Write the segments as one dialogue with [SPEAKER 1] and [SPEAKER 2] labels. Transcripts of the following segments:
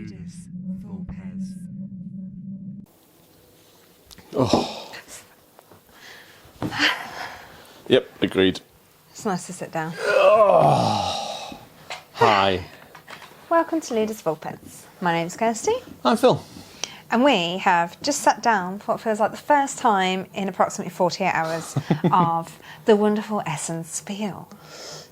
[SPEAKER 1] Ludus, Vulpes.
[SPEAKER 2] Oh. Yep, agreed.
[SPEAKER 3] It's nice to sit down.
[SPEAKER 2] Oh. Hi.
[SPEAKER 3] Welcome to Ludus Vulpes. My name's Kirsty.
[SPEAKER 2] I'm Phil.
[SPEAKER 3] And we have just sat down for what feels like the first time in approximately 48 hours of the wonderful Essen Spiel.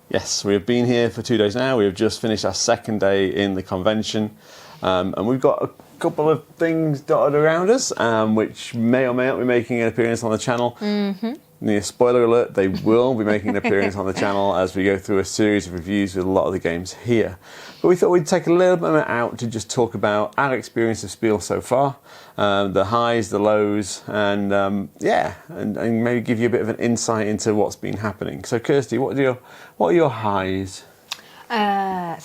[SPEAKER 2] Yes, we have been here for 2 days now. We have just finished our second day in the convention. And we've got a couple of things dotted around us, which may or may not be making an appearance on the channel. Mm-hmm. Spoiler alert, they will be making an appearance on the channel as we go through a series of reviews with a lot of the games here. But we thought we'd take a little bit out to just talk about our experience of Spiel so far, the highs, the lows, and and maybe give you a bit of an insight into what's been happening. So Kirsty, what are your highs?
[SPEAKER 3] Where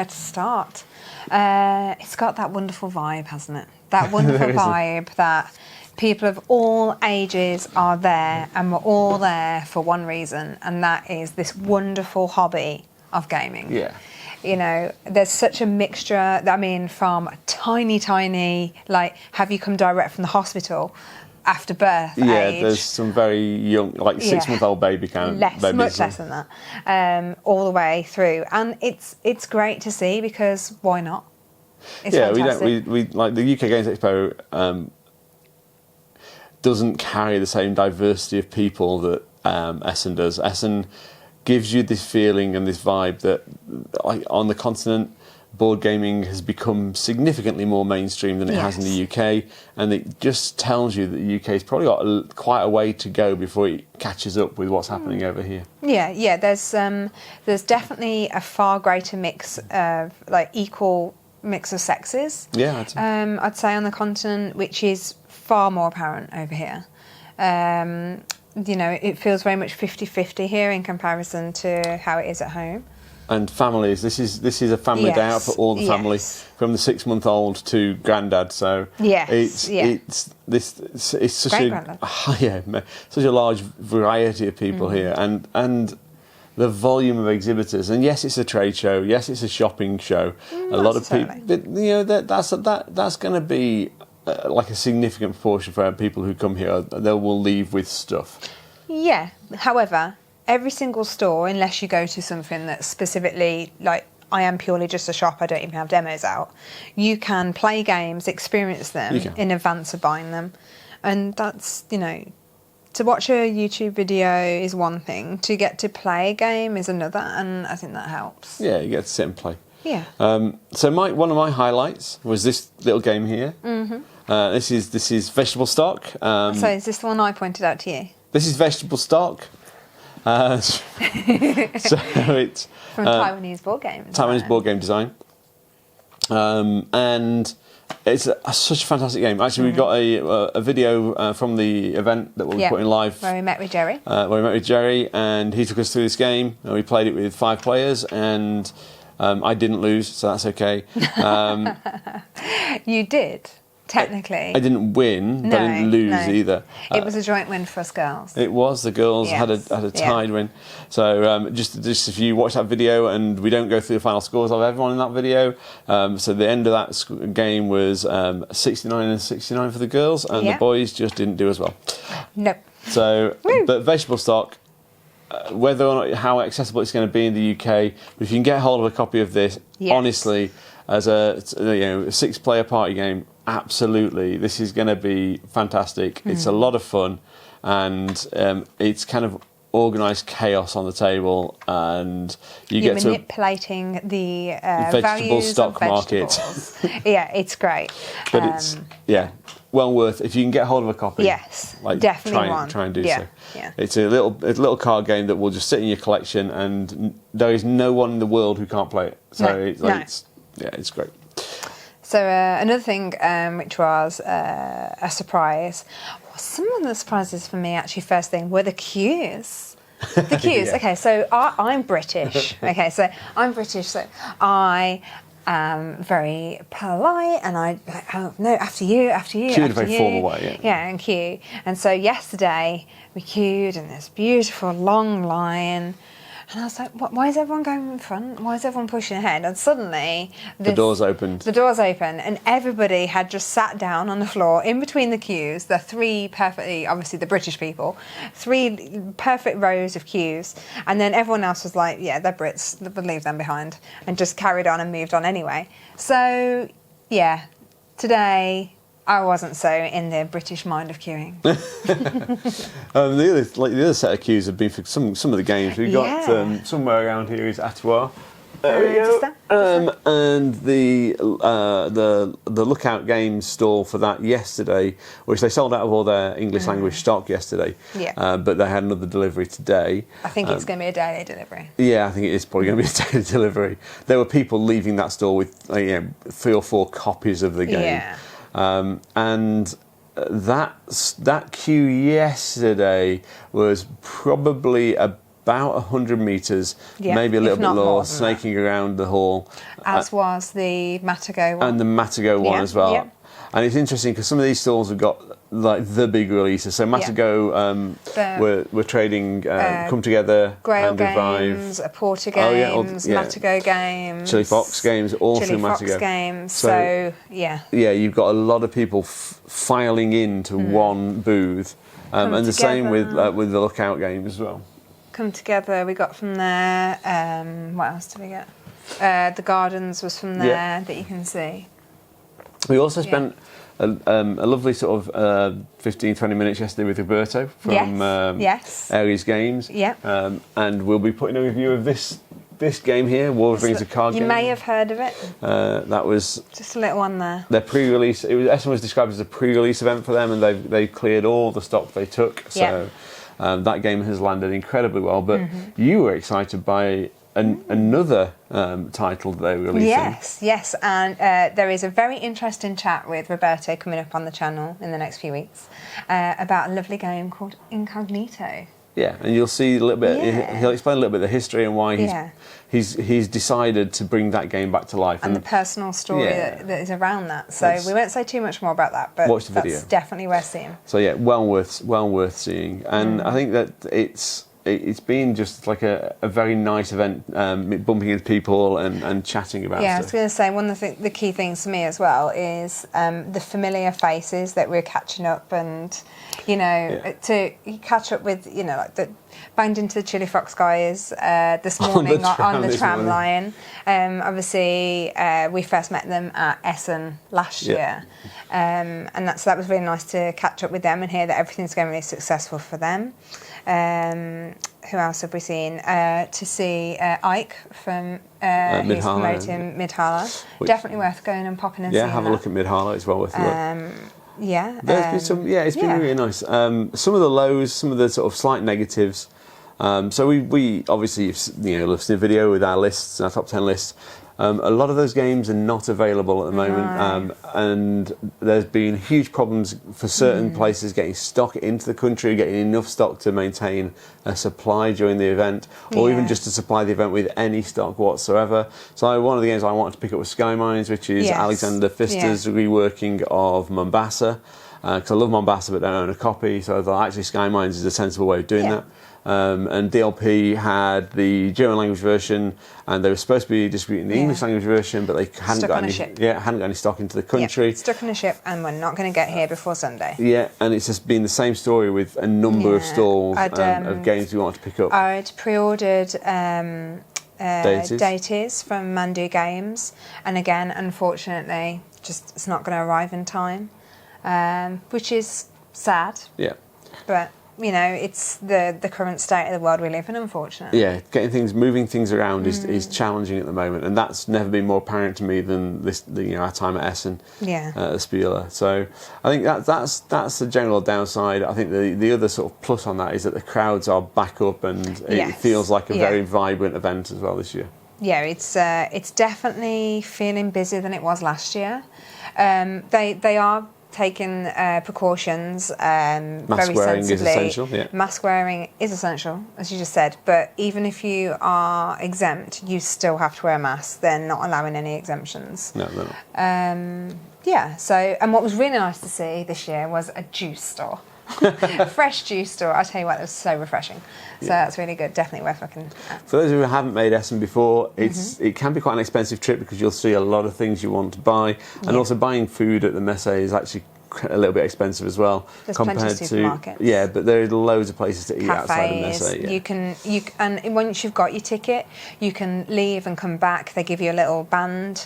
[SPEAKER 3] to start? It's got that wonderful vibe, hasn't it? That wonderful vibe that people of all ages are there, and we're all there for one reason, and that is this wonderful hobby of gaming.
[SPEAKER 2] Yeah.
[SPEAKER 3] You know, there's such a mixture, I mean, from tiny, like, have you come direct from the hospital after birth age.
[SPEAKER 2] There's some very young, like 6-month-old baby kind of babies.
[SPEAKER 3] Much less than that, all the way through. And it's great to see, because why not? It's fantastic.
[SPEAKER 2] we like the UK Games Expo doesn't carry the same diversity of people that Essen does. Essen gives you this feeling and this vibe that, like, on the continent, board gaming has become significantly more mainstream than it has in the UK, and it just tells you that the UK's probably got quite a way to go before it catches up with what's happening over here. Yeah,
[SPEAKER 3] there's definitely a far greater mix of, like, equal mix of sexes.
[SPEAKER 2] Yeah,
[SPEAKER 3] I'd say on the continent, which is far more apparent over here. You know, it feels very much 50-50 here in comparison to how it is at home.
[SPEAKER 2] And families, this is a family day out for all the family, from the 6-month-old to granddad. So it's such such a large variety of people here, and the volume of exhibitors. And yes, it's a trade show. Yes, it's a shopping show. A lot of people, but, you know, that's going to be like a significant proportion for people who come here. They will leave with stuff. Yeah.
[SPEAKER 3] However, every single store, unless you go to something that's specifically, like, I am purely just a shop, I don't even have demos out, you can play games, experience them in advance of buying them. And that's, you know, to watch a YouTube video is one thing, to get to play a game is another, and I think that helps.
[SPEAKER 2] Yeah, you get to sit and play.
[SPEAKER 3] Yeah.
[SPEAKER 2] So one of my highlights was this little game here. Mm-hmm. This is vegetable stock.
[SPEAKER 3] So is this the one I pointed out to you?
[SPEAKER 2] This is vegetable stock. So it's
[SPEAKER 3] from Taiwanese board game design.
[SPEAKER 2] Taiwanese board game design, and it's such a fantastic game. Actually, we got a video from the event that we'll be putting live,
[SPEAKER 3] where we met with Jerry.
[SPEAKER 2] And he took us through this game, and we played it with 5 players, and I didn't lose, so that's okay.
[SPEAKER 3] You did. Technically,
[SPEAKER 2] I didn't win, but I didn't lose either.
[SPEAKER 3] It was a joint win for us girls.
[SPEAKER 2] It was. The girls had a tied win. So just if you watch that video, and we don't go through the final scores of everyone in that video, so the end of that game was 69-69 for the girls, and the boys just didn't do as well.
[SPEAKER 3] Nope.
[SPEAKER 2] So, but vegetable stock, whether or not how accessible it's going to be in the UK, but if you can get hold of a copy of this, honestly, as a 6-player party game, absolutely, this is going to be fantastic. It's a lot of fun, and it's kind of organised chaos on the table, and you're
[SPEAKER 3] manipulating the
[SPEAKER 2] vegetable stock market.
[SPEAKER 3] Yeah, it's great.
[SPEAKER 2] But it's well worth. If you can get hold of a copy,
[SPEAKER 3] definitely
[SPEAKER 2] try and do so.
[SPEAKER 3] Yeah.
[SPEAKER 2] It's a little card game that will just sit in your collection, and there is no one in the world who can't play it. So it's great.
[SPEAKER 3] So another thing which was a surprise, some of the surprises for me actually first thing were the queues. The queues. Okay, so I'm British. Okay, so I'm British, so I am very polite, and after you.
[SPEAKER 2] Queue in a very formal way,
[SPEAKER 3] Yeah, and queue. And so yesterday we queued in this beautiful long line. And I was like, why is everyone going in front? Why is everyone pushing ahead? And suddenly
[SPEAKER 2] the doors opened.
[SPEAKER 3] The doors opened, and everybody had just sat down on the floor in between the queues. The three perfectly, obviously the British people, 3 perfect rows of queues. And then everyone else was like, yeah, they're Brits, we'll leave them behind. And just carried on and moved on anyway. So, yeah, today I wasn't so in the British mind of queuing.
[SPEAKER 2] The other set of queues have been for some of the games. We've got somewhere around here is Attoir. There we go. And the Lookout Games stall for that yesterday, which they sold out of all their English language stock yesterday.
[SPEAKER 3] Yeah.
[SPEAKER 2] But they had another delivery today.
[SPEAKER 3] I think it's going to be a daily delivery.
[SPEAKER 2] Yeah, I think it is probably going to be a daily delivery. There were people leaving that store with 3 or 4 copies of the game.
[SPEAKER 3] Yeah.
[SPEAKER 2] And that queue yesterday was probably about 100 metres, maybe a little bit lower, snaking around the hall.
[SPEAKER 3] As was the Matago one.
[SPEAKER 2] And the Matago one as well. Yeah. And it's interesting because some of these stalls have got like the big releases. So Matago we're trading Come Together,
[SPEAKER 3] Grail
[SPEAKER 2] and Revive.
[SPEAKER 3] Games, Porter Games, Matago Games.
[SPEAKER 2] Chili Fox Games, all through Matago.
[SPEAKER 3] Chili Fox Games, so yeah.
[SPEAKER 2] Yeah, you've got a lot of people filing into one booth. And the same with the Lookout Games as well.
[SPEAKER 3] Come Together, we got from there. What else did we get? The Gardens was from there that you can see.
[SPEAKER 2] We also spent a lovely sort of 15-20 minutes yesterday with Roberto from Aries Games.
[SPEAKER 3] Yeah.
[SPEAKER 2] And we'll be putting a review of this game here, War of Rings, a card game.
[SPEAKER 3] You may have heard of it.
[SPEAKER 2] That was
[SPEAKER 3] just a little one there.
[SPEAKER 2] Their pre-release. Essen was described as a pre-release event for them, and they cleared all the stock they took. So that game has landed incredibly well. But you were excited by another title that they were releasing.
[SPEAKER 3] Yes, and there is a very interesting chat with Roberto coming up on the channel in the next few weeks about a lovely game called Incognito.
[SPEAKER 2] Yeah, and you'll see a little bit. He'll explain a little bit of the history and why he's decided to bring that game back to life,
[SPEAKER 3] and the personal story that is around that. So we won't say too much more about that, but
[SPEAKER 2] watch the video.
[SPEAKER 3] That's definitely worth seeing.
[SPEAKER 2] So yeah, well worth seeing, and I think that it's been just like a very nice event, bumping into people and chatting about stuff.
[SPEAKER 3] Yeah, I was going to say, one of the key things for me as well is the familiar faces that we're catching up, and, to catch up with, like the banged into the Chili Fox guys this morning on the tram line. Obviously, we first met them at Essen last year, and that was really nice to catch up with them and hear that everything's going really successful for them. Who else have we seen? To see Ike from who's promoting Midhala. Definitely worth going and popping and seeing.
[SPEAKER 2] Yeah, have a look at Midhala. It's well worth a look. There's been some. Yeah, it's been really nice. Some of the lows, some of the sort of slight negatives. So we obviously listened to the video with our lists, our top 10 lists. A lot of those games are not available at the moment, and there's been huge problems for certain places getting stock into the country, getting enough stock to maintain a supply during the event, or even just to supply the event with any stock whatsoever. So one of the games I wanted to pick up was Sky Mines, which is Alexander Pfister's reworking of Mombasa, because I love Mombasa but don't own a copy, so I thought actually Sky Mines is a sensible way of doing that. And DLP had the German language version, and they were supposed to be distributing the English language version, but they hadn't got any stock into the country.
[SPEAKER 3] Stuck on a ship, and we're not going to get here before Sunday.
[SPEAKER 2] Yeah, and it's just been the same story with a number of stalls of games we want to pick up.
[SPEAKER 3] I'd pre-ordered Deities from Mandu Games, and again, unfortunately, it's not going to arrive in time, which is sad. Yeah, but. It's the current state of the world we live in, unfortunately. Yeah,
[SPEAKER 2] moving things around is challenging at the moment, and that's never been more apparent to me than our time at Essen, at Spiel. So I think that's the general downside. I think the other sort of plus on that is that the crowds are back up, and it feels like a very vibrant event as well this year. Yeah,
[SPEAKER 3] it's definitely feeling busier than it was last year. They are taking precautions very sensibly.
[SPEAKER 2] Is essential. Yeah.
[SPEAKER 3] Mask wearing is essential, as you just said. But even if you are exempt, you still have to wear a mask. They're not allowing any exemptions.
[SPEAKER 2] No, they're not.
[SPEAKER 3] So, and what was really nice to see this year was a juice store. Fresh juice store. I'll tell you what, it was so refreshing. So that's really good. Definitely worth looking at.
[SPEAKER 2] For those of you who haven't made Essen before, it can be quite an expensive trip because you'll see a lot of things you want to buy, and also buying food at the Messe is actually a little bit expensive as well.
[SPEAKER 3] There's plenty of supermarkets.
[SPEAKER 2] Yeah, but there are loads of places to eat outside of
[SPEAKER 3] Cafes.
[SPEAKER 2] Messe.
[SPEAKER 3] Yeah. And once you've got your ticket, you can leave and come back. They give you a little band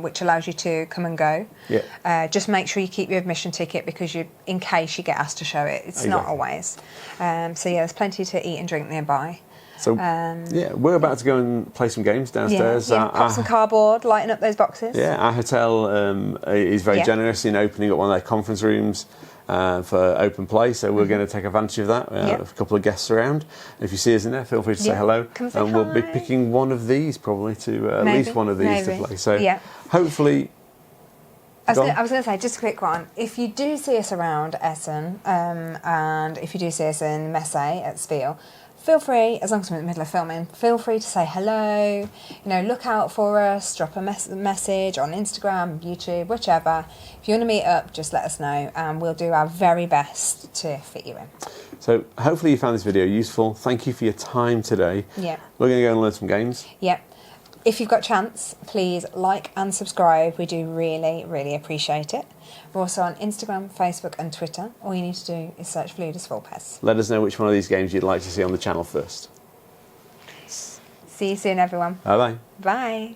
[SPEAKER 3] which allows you to come and go.
[SPEAKER 2] Yeah.
[SPEAKER 3] Just make sure you keep your admission ticket because in case you get asked to show it, it's not always. So yeah, there's plenty to eat and drink nearby.
[SPEAKER 2] So yeah, we're about to go and play some games downstairs.
[SPEAKER 3] Pop some cardboard, lighten up those boxes.
[SPEAKER 2] Yeah, our hotel is very generous in opening up one of their conference rooms for open play, so we're going to take advantage of that. We have a couple of guests around. If you see us in there, feel free to say hello.
[SPEAKER 3] Come say
[SPEAKER 2] and we'll be picking one of these probably to at least one of these to play. So hopefully.
[SPEAKER 3] I was going to say, just a quick one. If you do see us around Essen, and if you do see us in Messe at Spiel, feel free, as long as we're in the middle of filming, feel free to say hello, look out for us, drop a message on Instagram, YouTube, whichever. If you want to meet up, just let us know and we'll do our very best to fit you in.
[SPEAKER 2] So hopefully you found this video useful. Thank you for your time today.
[SPEAKER 3] Yeah.
[SPEAKER 2] We're going to go and learn some games.
[SPEAKER 3] Yep. If you've got a chance, please like and subscribe. We do really, really appreciate it. We're also on Instagram, Facebook and Twitter. All you need to do is search for Ludus Vulpes.
[SPEAKER 2] Let us know which one of these games you'd like to see on the channel first.
[SPEAKER 3] See you soon, everyone.
[SPEAKER 2] Bye-bye.
[SPEAKER 3] Bye.